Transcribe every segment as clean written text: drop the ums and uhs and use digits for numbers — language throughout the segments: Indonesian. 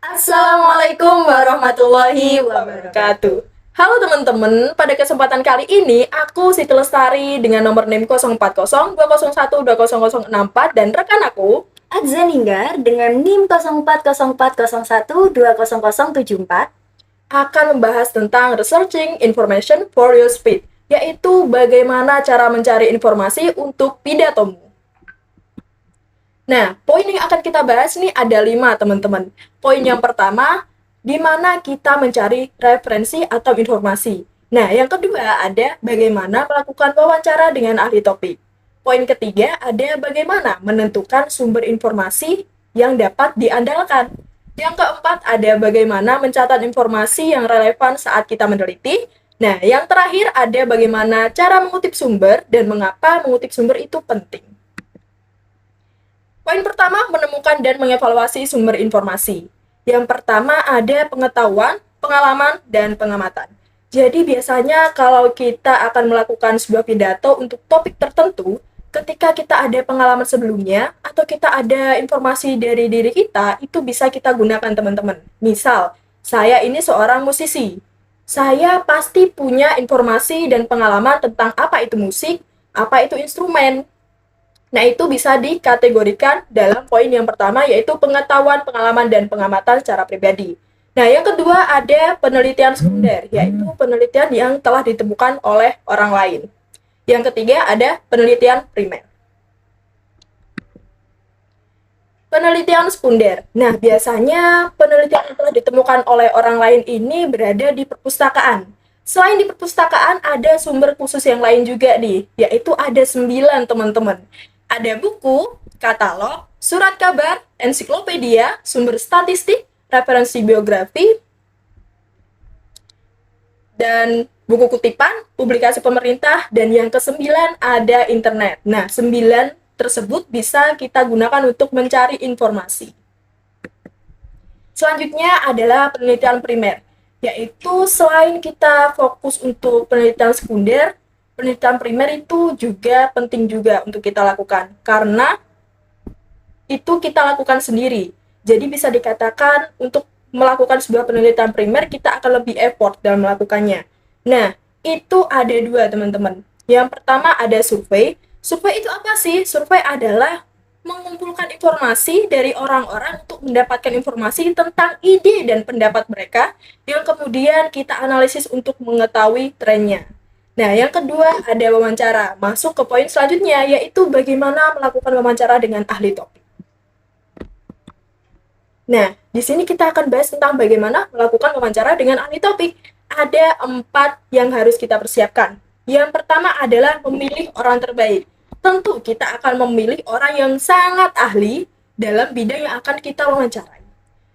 Assalamualaikum warahmatullahi wabarakatuh. Halo teman-teman, pada kesempatan kali ini aku Siti Lestari dengan nomor NIM 0402012064 dan rekan aku Adzan Ninggar dengan NIM 040401200074 akan membahas tentang researching information for your speed, yaitu bagaimana cara mencari informasi untuk pidatomu. Nah, poin yang akan kita bahas nih ada 5 teman-teman. Poin yang pertama, di mana kita mencari referensi atau informasi. Nah, yang kedua ada bagaimana melakukan wawancara dengan ahli topik. Poin ketiga ada bagaimana menentukan sumber informasi yang dapat diandalkan. Yang keempat ada bagaimana mencatat informasi yang relevan saat kita meneliti. Nah, yang terakhir ada bagaimana cara mengutip sumber dan mengapa mengutip sumber itu penting. Poin pertama, menemukan dan mengevaluasi sumber informasi. Yang pertama ada pengetahuan, pengalaman, dan pengamatan. Jadi biasanya kalau kita akan melakukan sebuah pidato untuk topik tertentu, ketika kita ada pengalaman sebelumnya, atau kita ada informasi dari diri kita, itu bisa kita gunakan teman-teman. Misal, saya ini seorang musisi. Saya pasti punya informasi dan pengalaman tentang apa itu musik, apa itu instrumen. Nah, itu bisa dikategorikan dalam poin yang pertama, yaitu pengetahuan, pengalaman, dan pengamatan secara pribadi. Nah, yang kedua ada penelitian sekunder, yaitu penelitian yang telah ditemukan oleh orang lain. Yang ketiga ada penelitian primer. Penelitian sekunder. Nah, biasanya penelitian yang telah ditemukan oleh orang lain ini berada di perpustakaan. Selain di perpustakaan, ada sumber khusus yang lain juga nih, yaitu ada 9 teman-teman. Ada buku, katalog, surat kabar, ensiklopedia, sumber statistik, referensi biografi, dan buku kutipan, publikasi pemerintah, dan yang ke-9 ada internet. Nah, 9 tersebut bisa kita gunakan untuk mencari informasi. Selanjutnya adalah penelitian primer, yaitu selain kita fokus untuk penelitian sekunder, penelitian primer itu juga penting juga untuk kita lakukan, karena itu kita lakukan sendiri. Jadi bisa dikatakan untuk melakukan sebuah penelitian primer, kita akan lebih effort dalam melakukannya. Nah, itu ada 2 teman-teman. Yang pertama ada survei. Survei itu apa sih? Survei adalah mengumpulkan informasi dari orang-orang untuk mendapatkan informasi tentang ide dan pendapat mereka, yang kemudian kita analisis untuk mengetahui trennya. Nah, yang kedua ada wawancara. Masuk ke poin selanjutnya, yaitu bagaimana melakukan wawancara dengan ahli topik. Nah, di sini kita akan bahas tentang bagaimana melakukan wawancara dengan ahli topik. Ada 4 yang harus kita persiapkan. Yang pertama adalah memilih orang terbaik. Tentu kita akan memilih orang yang sangat ahli dalam bidang yang akan kita wawancarai.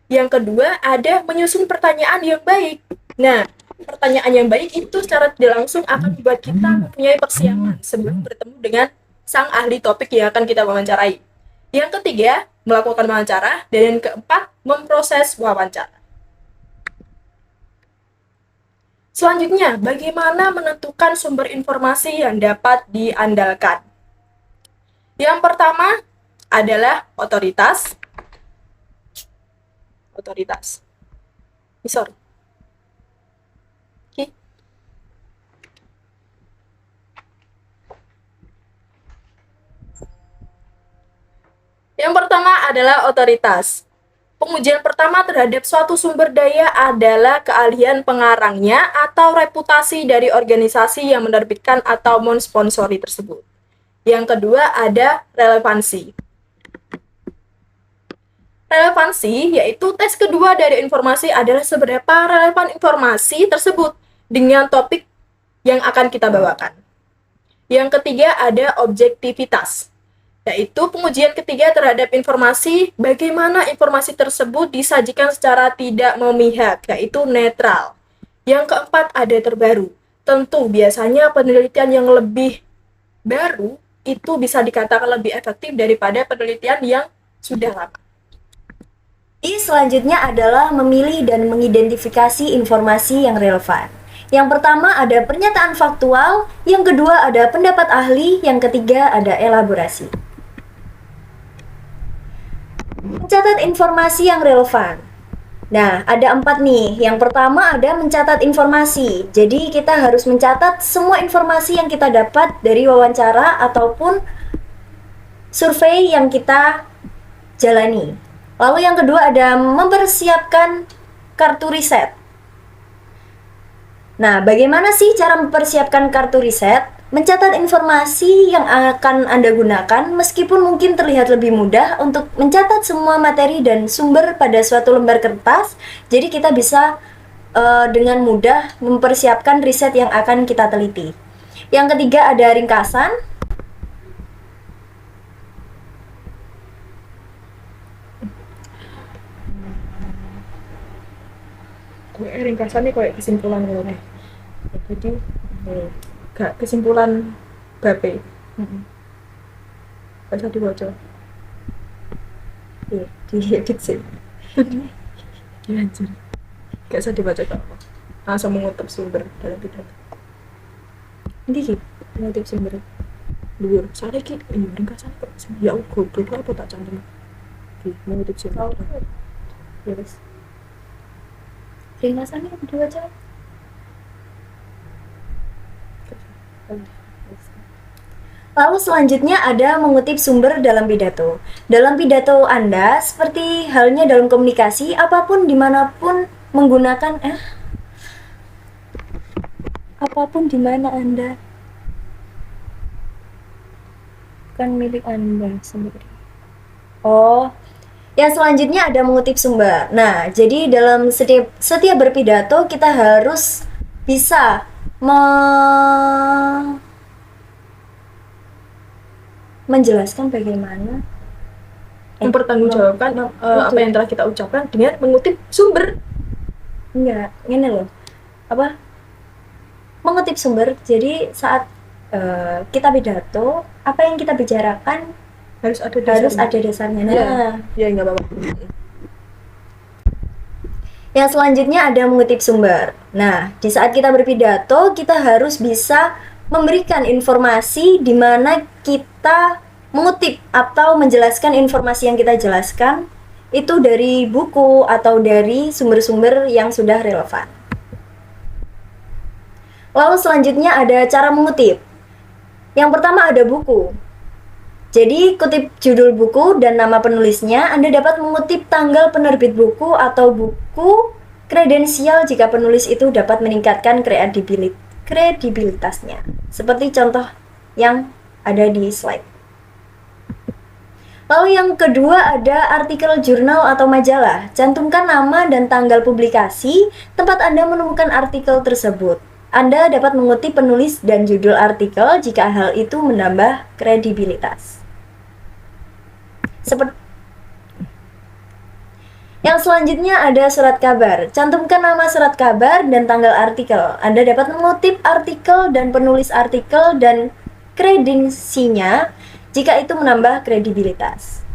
Yang kedua ada menyusun pertanyaan yang baik. Nah, pertanyaan yang baik itu secara tidak langsung akan membuat kita mempunyai persiapan sebelum bertemu dengan sang ahli topik yang akan kita wawancarai. Yang ketiga, melakukan wawancara, dan yang keempat, memproses wawancara. Selanjutnya, bagaimana menentukan sumber informasi yang dapat diandalkan? Yang pertama adalah otoritas. Sorry. Yang pertama adalah otoritas. Pengujian pertama terhadap suatu sumber daya adalah keahlian pengarangnya atau reputasi dari organisasi yang menerbitkan atau mensponsori tersebut. Yang kedua ada relevansi. Relevansi yaitu tes kedua dari informasi adalah seberapa relevan informasi tersebut dengan topik yang akan kita bawakan. Yang ketiga ada objektivitas, yaitu pengujian ketiga terhadap informasi, bagaimana informasi tersebut disajikan secara tidak memihak, yaitu netral. Yang keempat ada terbaru. Tentu biasanya penelitian yang lebih baru itu bisa dikatakan lebih efektif daripada penelitian yang sudah lama. Selanjutnya adalah memilih dan mengidentifikasi informasi yang relevan. Yang pertama ada pernyataan faktual, yang kedua ada pendapat ahli, yang ketiga ada elaborasi. Mencatat informasi yang relevan. Nah, ada 4 nih. Yang pertama ada mencatat informasi. Jadi kita harus mencatat semua informasi yang kita dapat dari wawancara ataupun survei yang kita jalani. Lalu yang kedua ada mempersiapkan kartu riset. Nah, bagaimana sih cara mempersiapkan kartu riset? Mencatat informasi yang akan Anda gunakan meskipun mungkin terlihat lebih mudah untuk mencatat semua materi dan sumber pada suatu lembar kertas. Jadi kita bisa dengan mudah mempersiapkan riset yang akan kita teliti. Yang ketiga ada ringkasan. Ringkasannya kayak kesimpulan gitu nih. Jadi gak kesimpulan bape. Gak usah dibaca. Iya, diedit sih. Iya anjir. Gak usah dibaca kok. Langsung mengutip sumber dalam pidato. Ini gitu. Mengutip sumber. Dhuwur. Soalnya iki ringkasan kok. Ya goblok apa tak cantum. Mengutip sumber. Yes. Ringkasannya dibaca. Lalu selanjutnya ada mengutip sumber dalam pidato. Dalam pidato Anda, seperti halnya dalam komunikasi, apapun dimanapun menggunakan apapun di mana Anda, bukan milik Anda sendiri. Oh, yang selanjutnya ada mengutip sumber. Nah, jadi dalam setiap berpidato kita harus bisa menjelaskan bagaimana Mempertanggungjawabkan apa yang telah kita ucapkan dengan mengutip sumber. enggak, ini loh. Apa? Mengutip sumber. Jadi saat kita pidato, apa yang kita bicarakan Harus ada dasarnya. Nah, ya nggak apa-apa. yang selanjutnya ada mengutip sumber. Nah, di saat kita berpidato, kita harus bisa memberikan informasi di mana kita mengutip atau menjelaskan informasi yang kita jelaskan itu dari buku atau dari sumber-sumber yang sudah relevan. Lalu selanjutnya ada cara mengutip. Yang pertama ada buku. Jadi kutip judul buku dan nama penulisnya. Anda dapat mengutip tanggal penerbit buku atau buku, kredensial jika penulis itu dapat meningkatkan kredibilitasnya. Seperti contoh yang ada di slide. Lalu yang kedua ada artikel jurnal atau majalah. Cantumkan nama dan tanggal publikasi tempat Anda menemukan artikel tersebut. Anda dapat mengutip penulis dan judul artikel jika hal itu menambah kredibilitas. Yang selanjutnya ada surat kabar. Cantumkan nama surat kabar dan tanggal artikel. Anda dapat mengutip artikel dan penulis artikel dan kredensinya jika itu menambah kredibilitas.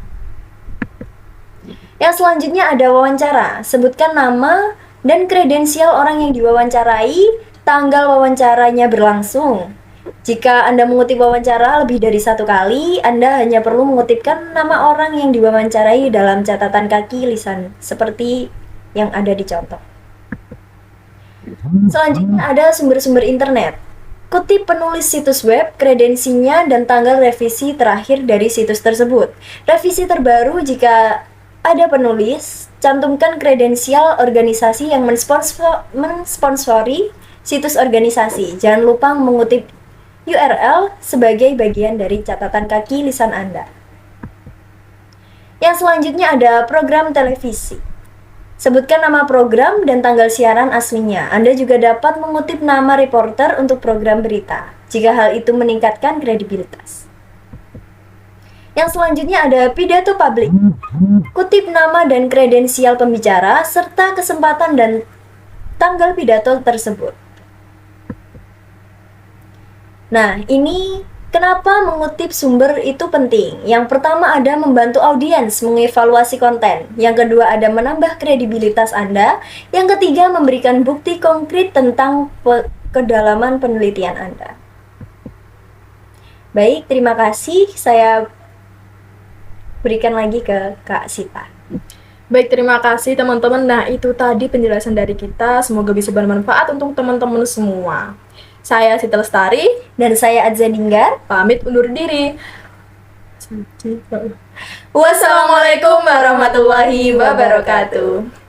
Yang selanjutnya ada wawancara. Sebutkan nama dan kredensial orang yang diwawancarai, tanggal wawancaranya berlangsung. Jika Anda mengutip wawancara lebih dari 1 kali, Anda hanya perlu mengutipkan nama orang yang diwawancarai dalam catatan kaki lisan, seperti yang ada di contoh. Selanjutnya ada sumber-sumber internet. Kutip penulis situs web, kredensinya, dan tanggal revisi terakhir dari situs tersebut. Revisi terbaru jika ada penulis, cantumkan kredensial organisasi yang mensponsori situs organisasi. Jangan lupa mengutip URL sebagai bagian dari catatan kaki lisan Anda. Yang selanjutnya ada program televisi. Sebutkan nama program dan tanggal siaran aslinya. Anda juga dapat mengutip nama reporter untuk program berita, jika hal itu meningkatkan kredibilitas. Yang selanjutnya ada pidato publik. Kutip nama dan kredensial pembicara, serta kesempatan dan tanggal pidato tersebut. Nah, ini kenapa mengutip sumber itu penting. Yang pertama ada membantu audiens mengevaluasi konten. Yang kedua ada menambah kredibilitas Anda. Yang ketiga memberikan bukti konkret tentang kedalaman penelitian Anda. Baik, terima kasih. Saya berikan lagi ke Kak Sita. Baik, terima kasih teman-teman. Nah, itu tadi penjelasan dari kita. Semoga bisa bermanfaat untuk teman-teman semua. Saya Siti Lestari, Dan saya Adza Ninggar. pamit undur diri. Wassalamualaikum warahmatullahi wabarakatuh.